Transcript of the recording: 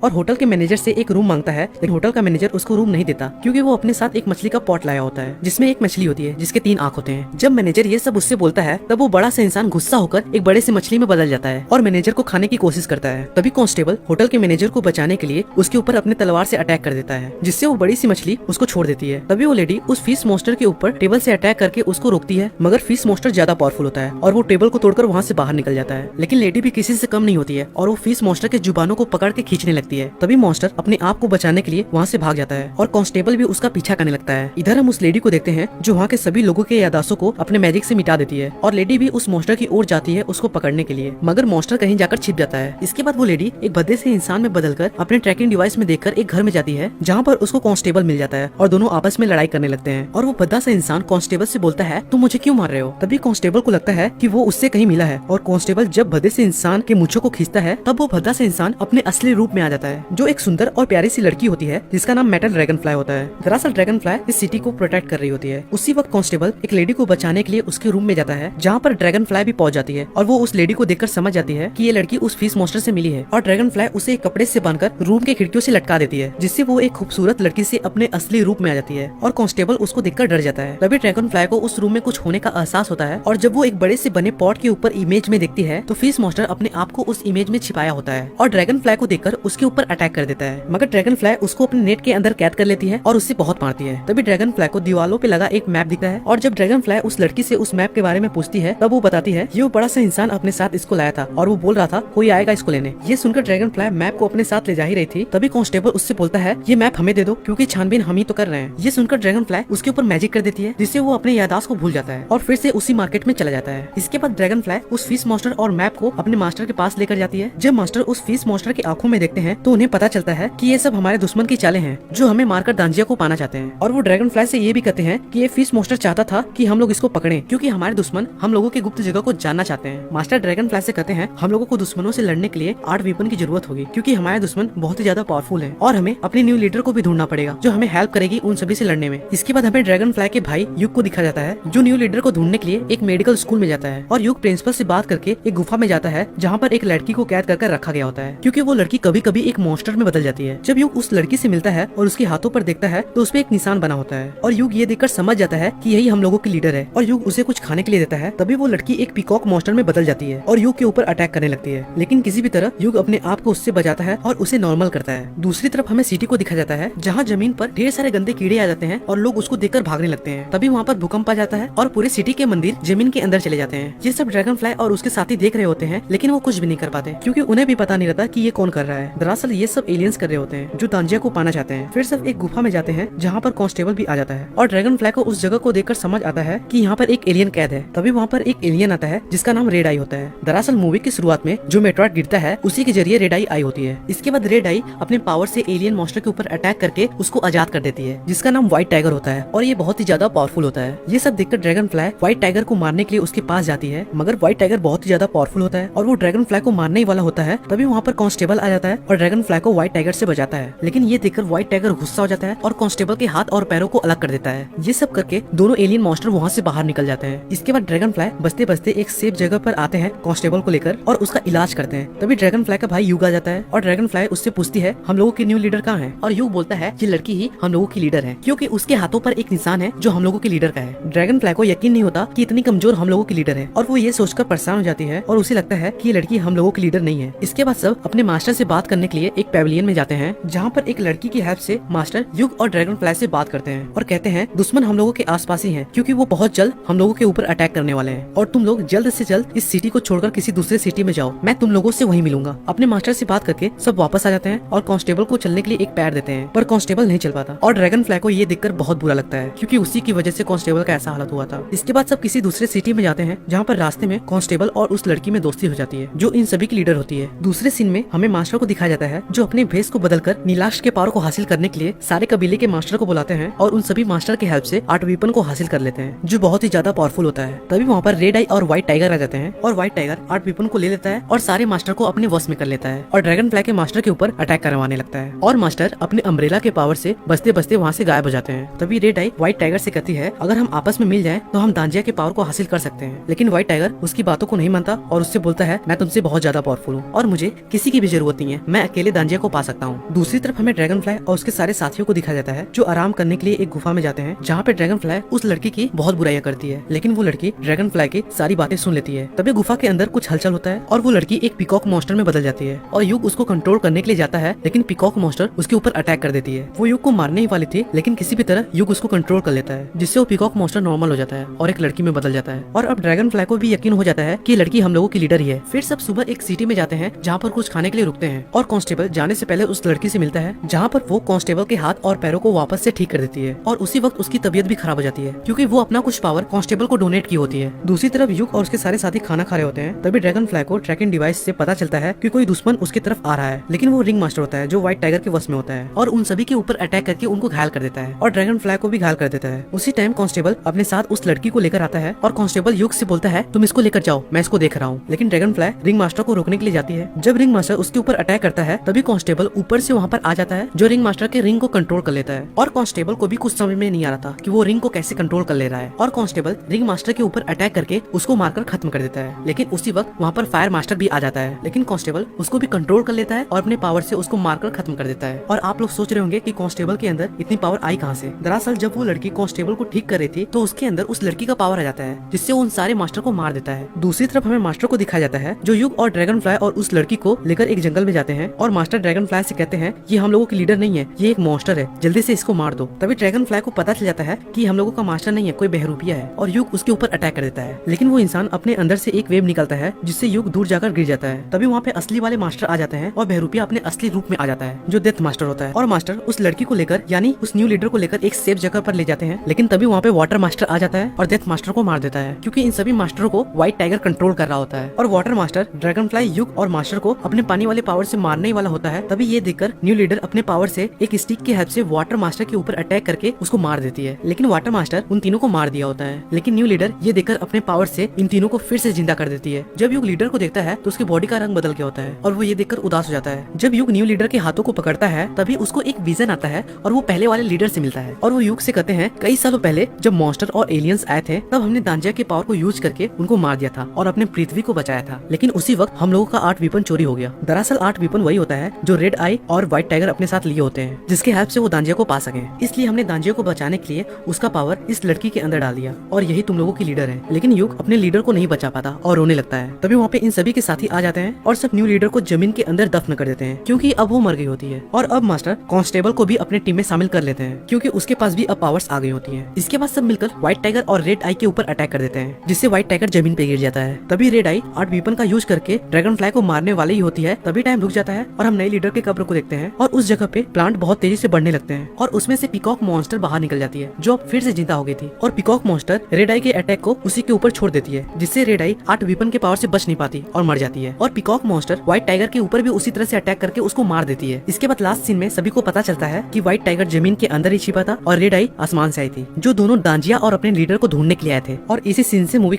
और होटल के मैनेजर से एक रूम मांगता है, लेकिन होटल का मैनेजर उसको रूम नहीं देता क्योंकि वो अपने साथ एक मछली का पॉट लाया होता है जिसमें एक मछली होती है जिसके 3 आंख होते हैं। जब मैनेजर ये सब उससे बोलता है तब वो बड़ा सा इंसान गुस्सा होकर एक बड़े से मछली में बदल जाता है और मैनेजर को खाने की कोशिश करता है। तभी कांस्टेबल होटल के मैनेजर को बचाने के लिए उसके ऊपर अपने तलवार से अटैक कर देता है, जिससे वो बड़ी सी मछली उसको छोड़ देती है। तभी वो लेडी उस फिश मॉन्स्टर के ऊपर टेबल से अटैक करके उसको रोकती है, मगर फिश मॉन्स्टर ज्यादा पावरफुल होता है और वो टेबल को तोड़कर वहाँ से बाहर निकल जाता है। लेकिन लेडी भी किसी से कम नहीं होती है और वो फिश मॉन्स्टर के जुबानों को पकड़ के खींचने लगती है। तभी मॉन्स्टर अपने आप को बचाने के लिए वहाँ से भाग जाता है और कांस्टेबल भी उसका पीछा करने लगता है। इधर हम उस लेडी को देखते हैं जो वहाँ के सभी लोगों के याददाश्तों को अपने मैजिक से मिटा देती है और लेडी भी उस मॉन्स्टर की ओर जाती है उसको पकड़ने के लिए, मगर मॉन्स्टर कहीं जाकर छिप जाता है। इसके बाद वो लेडी एक भद्दे से इंसान में बदलकर अपने ट्रैकिंग डिवाइस में देखकर एक घर में जाती है जहाँ पर उसको कांस्टेबल मिल जाता है और दोनों आपस में लड़ाई करने लगते हैं। और वो भद्दा सा इंसान कांस्टेबल से बोलता है तुम मुझे क्यों मार रहे हो। तभी कांस्टेबल को लगता है कि वो उससे कहीं मिला है और कांस्टेबल जब भद्दे से इंसान के मूंछों को खींचता है तब वो भद्दा से इंसान अपने असली रूप में आ जाता है, जो एक सुंदर और प्यारी सी लड़की होती है जिसका नाम मेटल ड्रैगन फ्लाई होता है। दरअसल ड्रैगन फ्लाई इस सिटी को प्रोटेक्ट कर रही होती है। उसी वक्त कांस्टेबल एक लेडी को बचाने के लिए उसके रूम में जाता है जहाँ पर ड्रैगन फ्लाई भी पहुंच जाती है और वो उस लेडी को देखकर समझ जाती है कि ये लड़की उस फिश मॉन्स्टर से मिली है और ड्रैगन फ्लाई उसे एक कपड़े से बांधकर रूम के खिड़कियों से लटका देती है, जिससे वो एक खूबसूरत लड़की से अपने असली रूप में आ जाती है और कांस्टेबल उसको देखकर डर जाता है। तभी ड्रैगन फ्लाई को उस रूम में कुछ होने का एहसास होता है और जब वो एक बड़े से बने पॉट के ऊपर इमेज में देखती है तो फिश मॉन्स्टर अपने आप को उस इमेज में छिपाया होता है और ड्रैगन फ्लाई को देखकर उसके ऊपर अटैक कर देता है, मगर ड्रैगन फ्लाई उसको अपने नेट के अंदर कैद कर लेती है और उससे बहुत मारती है। तभी ड्रैगन फ्लाई को दीवारों पे लगा एक मैप दिखता है और जब ड्रैगन फ्लाई उस लड़की से उस मैप के बारे में पूछती है तब वो बताती है ये वो बड़ा सा इंसान अपने साथ इसको लाया था और वो बोल रहा था कोई आएगा इसको लेने। ये सुनकर ड्रैगन फ्लाई मैप को अपने साथ ले जा ही रही थी तभी कांस्टेबल उससे बोलता है ये मैप हमें दे दो क्योंकि छानबीन हम ही तो कर रहे हैं। ये सुनकर ड्रैगन फ्लाई उसके ऊपर मैजिक कर देती है जिससे वो अपने याददाश्त को भूल जाता है और फिर से उसी मार्केट में चला जाता है। इसके बाद ड्रैगन फ्लाई उस फिश मॉन्स्टर और मैप को अपने मास्टर के पास लेकर जाती है। जब मास्टर उस फिश मॉन्स्टर की आंखों में देखते हैं तो उन्हें पता चलता है कि ये सब हमारे दुश्मन की चालें हैं जो हमें मारकर दांजिया को पाना चाहते हैं। और वो ड्रैगन फ्लाई से ये भी कहते हैं कि ये फिश मॉन्स्टर चाहता था कि हम लोग इसको पकड़ें क्योंकि हमारे दुश्मन हम लोगों की गुप्त जगह को जानना चाहते हैं। मास्टर ड्रैगन फ्लाई से कहते हैं हम लोगों को दुश्मनों से लड़ने के लिए 8 वेपन की जरूरत होगी क्योंकि हमारे दुश्मन बहुत ही ज्यादा पावरफुल हैं और हमें अपने न्यू लीडर को भी ढूंढना पड़ेगा जो हमें हेल्प करेगी उन सभी से लड़ने में। इसके बाद हमें ड्रैगन फ्लाई के भाई युग को दिखा जाता है जो न्यू लीडर को ढूंढने के लिए एक मेडिकल स्कूल में जाता है और युग प्रिंसिपल से बात करके एक गुफा में जाता है जहाँ पर एक लड़की को कैद कर रखा गया होता है क्योंकि वो लड़की कभी कभी एक मॉन्स्टर में बदल जाती है। जब युग उस लड़की से मिलता है और उसके हाथों पर देखता है तो उसपे एक निशान बना होता है और युग ये देखकर समझ जाता है कि यही हम लोगों की लीडर है और युग उसे कुछ खाने के लिए देता है। तभी वो लड़की एक पीकॉक मॉन्स्टर में बदल जाती है और युग के ऊपर अटैक करने लगती है, लेकिन किसी भी तरह युग अपने आप को उससे बचाता है और उसे नॉर्मल करता है। दूसरी तरफ हमें सिटी को दिखा जाता है जहाँ जमीन पर ढेर सारे गंदे कीड़े आ जाते हैं और लोग उसको देखकर भागने लगते हैं। तभी वहाँ पर भूकंप आ जाता है और पूरे सिटी के मंदिर जमीन के अंदर चले जाते हैं। ये सब ड्रैगन फ्लाई और उसके साथी देख रहे होते हैं लेकिन वो कुछ भी नहीं कर पाते क्योंकि उन्हें भी पता नहीं रहता कि ये कौन कर रहा है। दरअसल ये सब एलियंस कर रहे होते हैं जो तांजिया को पाना चाहते हैं। फिर सब एक गुफा में जाते हैं जहाँ पर कांस्टेबल भी आ जाता है और ड्रैगन फ्लाई को उस जगह को देखकर समझ आता है कि यहाँ पर एक एलियन कैद है। तभी वहाँ पर एक एलियन आता है जिसका नाम रेड आई होता है। दरअसल मूवी की शुरुआत में जो मेटरॉइड गिरता है उसी के जरिए रेड आई होती है। इसके बाद रेड आई अपने पावर से एलियन मॉन्स्टर के ऊपर अटैक करके उसको आजाद कर देती है जिसका नाम व्हाइट टाइगर होता है और ये बहुत ही ज्यादा पावरफुल होता है। ये सब देखकर ड्रैगन फ्लाई व्हाइट टाइगर को मारने के लिए उसके पास जाती है, मगर व्हाइट टाइगर बहुत ही ज्यादा पावरफुल होता है और वो ड्रैगन फ्लाई को मारने ही वाला होता है। तभी वहाँ पर कांस्टेबल आ जाता है और ड्रैगन फ्लाई को व्हाइट टाइगर से बचाता है, लेकिन ये देखकर व्हाइट टाइगर गुस्सा हो जाता है और कांस्टेबल के हाथ और पैरों को अलग कर देता है। ये सब करके दोनों एलियन मॉन्स्टर वहाँ से बाहर निकल जाते हैं। इसके बाद ड्रैगन फ्लाई बचते बचते एक सेफ जगह पर आते हैं कांस्टेबल को लेकर और उसका इलाज करते हैं। तभी ड्रैगन फ्लाई का भाई युग आ जाता है और ड्रैगन फ्लाई उससे पूछती है हम लोगों की न्यू लीडर कहाँ है, और युग बोलता है ये लड़की ही हम लोगों की लीडर है क्योंकि उसके हाथों पर एक निशान है जो हम लोगों के लीडर का है। ड्रैगन फ्लाई को यकीन नहीं होता कि इतनी कमजोर हम लोगों की लीडर है और वो ये सोचकर परेशान हो जाती है और उसे लगता है कि ये लड़की हम लोगों की लीडर नहीं है। इसके बाद सब अपने मास्टर से बात करने के लिए एक पैविलियन में जाते हैं जहाँ पर एक लड़की की हेल्प से मास्टर युग और ड्रैगन फ्लाई से बात करते हैं और कहते हैं दुश्मन हम लोगों के आसपास ही है क्योंकि वो बहुत जल्द हम लोगों के ऊपर अटैक करने वाले हैं और तुम लोग जल्द से जल्द इस सिटी को छोड़कर किसी दूसरे सिटी में जाओ, मैं तुम लोगों से वहीं मिलूंगा। अपने मास्टर से बात करके सब वापस आ जाते हैं और कांस्टेबल को चलने के लिए एक पैर देते हैं पर कांस्टेबल नहीं चल पाता और ड्रैगन फ्लाई को ये देखकर बहुत बुरा लगता है क्योंकि उसी की वजह से कांस्टेबल का ऐसा हालत हुआ था। इसके बाद सब किसी दूसरे सिटी में जाते हैं जहाँ पर रास्ते में कांस्टेबल और उस लड़की में दोस्ती हो जाती है जो इन सभी की लीडर होती है। दूसरे सीन में हमें मास्टर को दिखाया जाता है जो अपने भेष को बदलकर नीलाक्ष के पावर को हासिल करने के लिए सारे कबीले के मास्टर को बुलाते हैं और उन सभी मास्टर के हेल्प से 8 वेपन को हासिल कर लेते हैं जो बहुत ही ज्यादा पावरफुल होता है। तभी वहाँ पर रेड आई और व्हाइट टाइगर आ जाते हैं और व्हाइट टाइगर 8 वेपन को ले लेता है और सारे मास्टर को अपने वश में कर लेता है और ड्रैगन फ्लाई के मास्टर के ऊपर अटैक करवाने लगता है और मास्टर अपने अम्ब्रेला के पावर से बचते बचते वहाँ से गायब हो जाते हैं। तभी रेड आई व्हाइट टाइगर से कहती है अगर हम आपस में मिल जाएं तो हम दांजिया के पावर को हासिल कर सकते हैं, लेकिन व्हाइट टाइगर उसकी बातों को नहीं मानता और उससे बोलता है मैं तुमसे बहुत ज्यादा पावरफुल हूँ और मुझे किसी की भी जरूरत नहीं है, मैं मैं अकेले दांजिया को पा सकता हूँ। दूसरी तरफ हमें ड्रैगन फ्लाई और उसके सारे साथियों को दिखाया जाता है जो आराम करने के लिए एक गुफा में जाते हैं, जहाँ पे ड्रैगन फ्लाई उस लड़की की बहुत बुराइयां करती है, लेकिन वो लड़की ड्रैगन फ्लाई की सारी बातें सुन लेती है। तभी गुफा के अंदर कुछ हलचल होता है और वो लड़की एक पीकॉक मॉन्स्टर में बदल जाती है और युग उसको कंट्रोल करने के लिए जाता है, लेकिन पीकॉक मॉन्स्टर उसके ऊपर अटैक कर देती है। वो युग को मारने ही वाली थी, लेकिन किसी भी तरह युग उसको कंट्रोल कर लेता है, जिससे वो पीकॉक मॉन्स्टर नॉर्मल हो जाता है और एक लड़की में बदल जाता है। और अब ड्रैगन फ्लाई को भी यकीन हो जाता है कि लड़की हम लोगों की लीडर ही है। फिर सब सुबह एक सिटी में जाते हैं जहाँ पर कुछ खाने के लिए रुकते हैं और कांस्टेबल जाने से पहले उस लड़की से मिलता है, जहाँ पर वो कांस्टेबल के हाथ और पैरों को वापस से ठीक कर देती है और उसी वक्त उसकी तबीयत भी खराब हो जाती है, क्योंकि वो अपना कुछ पावर कांस्टेबल को डोनेट की होती है। दूसरी तरफ युग और उसके सारे साथी खाना खा रहे होते हैं। तभी ड्रैगन फ्लाई को ट्रैकिंग डिवाइस से पता चलता है कि कोई दुश्मन उसकी तरफ आ रहा है, लेकिन वो रिंग मास्टर होता है जो व्हाइट टाइगर के वश में होता है और उन सभी के ऊपर अटैक करके उनको घायल कर देता है और ड्रैगन फ्लाई को भी घायल कर देता है। उसी टाइम कांस्टेबल अपने साथ उस लड़की को लेकर आता है और कांस्टेबल युग से बोलता है तुम इसको लेकर जाओ, मैं इसको देख रहा हूँ। लेकिन ड्रैगन फ्लाई रिंग मास्टर को रोकने के लिए जाती है। जब रिंग मास्टर उसके ऊपर अटैक करता है तभी कांस्टेबल ऊपर से वहाँ पर आ जाता है, जो रिंग मास्टर के रिंग को कंट्रोल कर लेता है। और कांस्टेबल को भी कुछ समझ में नहीं आ रहा था कि वो रिंग को कैसे कंट्रोल कर ले रहा है और कांस्टेबल रिंग मास्टर के ऊपर अटैक करके उसको मारकर खत्म कर देता है। लेकिन उसी वक्त वहाँ पर फायर मास्टर भी आ जाता है, लेकिन कांस्टेबल उसको भी कंट्रोल कर लेता है और अपने पावर से उसको मारकर खत्म कर देता है। और आप लोग सोच रहे होंगे कि कांस्टेबल के अंदर इतनी पावर आई कहाँ से। दरअसल जब वो लड़की कांस्टेबल को ठीक कर रही थी तो उसके अंदर उस लड़की का पावर आ जाता है, जिससे वो उन सारे मास्टर को मार देता है। दूसरी तरफ हमें मास्टर को दिखाया जाता है जो युग और ड्रैगन फ्लाई और उस लड़की को लेकर एक जंगल में जाते हैं और मास्टर ड्रैगन फ्लाई से कहते हैं ये हम लोगों की लीडर नहीं है, ये एक मॉन्स्टर है, जल्दी से इसको मार दो। तभी ड्रैगन फ्लाई को पता चल जाता है कि हम लोगों का मास्टर नहीं है, कोई बहरूपिया है और युग उसके ऊपर अटैक कर देता है। लेकिन वो इंसान अपने अंदर से एक वेव निकलता है जिससे युग दूर जाकर गिर जाता है। तभी वहाँ पे असली वाले मास्टर आ जाते हैं और बहरूपिया अपने असली रूप में आ जाता है जो डेथ मास्टर होता है और मास्टर उस लड़की को लेकर यानी उस न्यू लीडर को लेकर एक सेफ जगह पर ले जाते हैं। लेकिन तभी वहाँ पे वाटर मास्टर आ जाता है और डेथ मास्टर को मार देता है, क्योंकि इन सभी मास्टरों को व्हाइट टाइगर कंट्रोल कर रहा होता है और वाटर मास्टर ड्रैगन फ्लाई युग और मास्टर को अपने पानी वाले पावर से मारने ही वाला होता है। तभी ये देखकर न्यू लीडर अपने पावर से एक स्टिक की हेल्प से वाटर मास्टर के ऊपर अटैक करके उसको मार देती है। लेकिन वाटर मास्टर उन तीनों को मार दिया होता है, लेकिन न्यू लीडर ये देखकर अपने पावर से इन तीनों को फिर से जिंदा कर देती है। जब युग लीडर को देखता है तो उसकी बॉडी का रंग बदल गया होता है और वो ये देखकर उदास हो जाता है। जब युग न्यू लीडर के हाथों को पकड़ता है तभी उसको एक विजन आता है और वो पहले वाले लीडर से मिलता है और वो युग से कहते हैं कई सालों पहले जब मॉन्स्टर और एलियंस आए थे तब हमने दांजिया के पावर को यूज करके उनको मार दिया था और अपने पृथ्वी को बचाया था, लेकिन उसी वक्त हम लोगों का 8 वीपन चोरी हो गया। दरअसल 8 वीपन वही होता है जो रेड आई और व्हाइट टाइगर अपने साथ लिए होते हैं, जिसके हेल्प से वो दांजिया को पा सके। इसलिए हमने दांजिया को बचाने के लिए उसका पावर इस लड़की के अंदर डाल दिया और यही तुम लोगों की लीडर है। लेकिन युग अपने लीडर को नहीं बचा पाता और रोने लगता है। तभी वहाँ पे इन सभी के साथी आ जाते हैं और सब न्यू लीडर को जमीन के अंदर दफन कर देते हैं, क्योंकि अब वो मर गई होती है। और अब मास्टर कांस्टेबल को भी अपने टीम में शामिल कर लेते हैं, क्योंकि उसके पास भी अब पावर्स आ गई होती है। इसके बाद सब मिलकर व्हाइट टाइगर और रेड आई के ऊपर अटैक कर देते हैं, जिससे व्हाइट टाइगर जमीन पे गिर जाता है। तभी रेड आई 8 वीपन का यूज करके ड्रैगन फ्लाई को मारने वाली ही होती है। तभी टाइम रुक जाता है और हम नए लीडर के कब्र को देखते हैं और उस जगह पे प्लांट बहुत तेजी से बढ़ने लगते हैं और उसमें से पीकॉक मॉन्स्टर बाहर निकल जाती है, जो अब फिर से जिंदा हो गई थी। और पीकॉक मॉन्स्टर रेड आई के अटैक को उसी के ऊपर छोड़ देती है, जिससे रेड आई 8 वीपन के पावर से बच नहीं पाती और मर जाती है। और पीकॉक मॉन्स्टर व्हाइट टाइगर के ऊपर भी उसी तरह से अटैक करके उसको मार देती है। इसके बाद लास्ट सीन में सभी को पता चलता है कि व्हाइट टाइगर जमीन के अंदर ही छिपा था और रेड आई आसमान से आई थी, जो दोनों दांजिया और अपने लीडर को ढूंढने के लिए आए थे। और इसी सीन से मूवी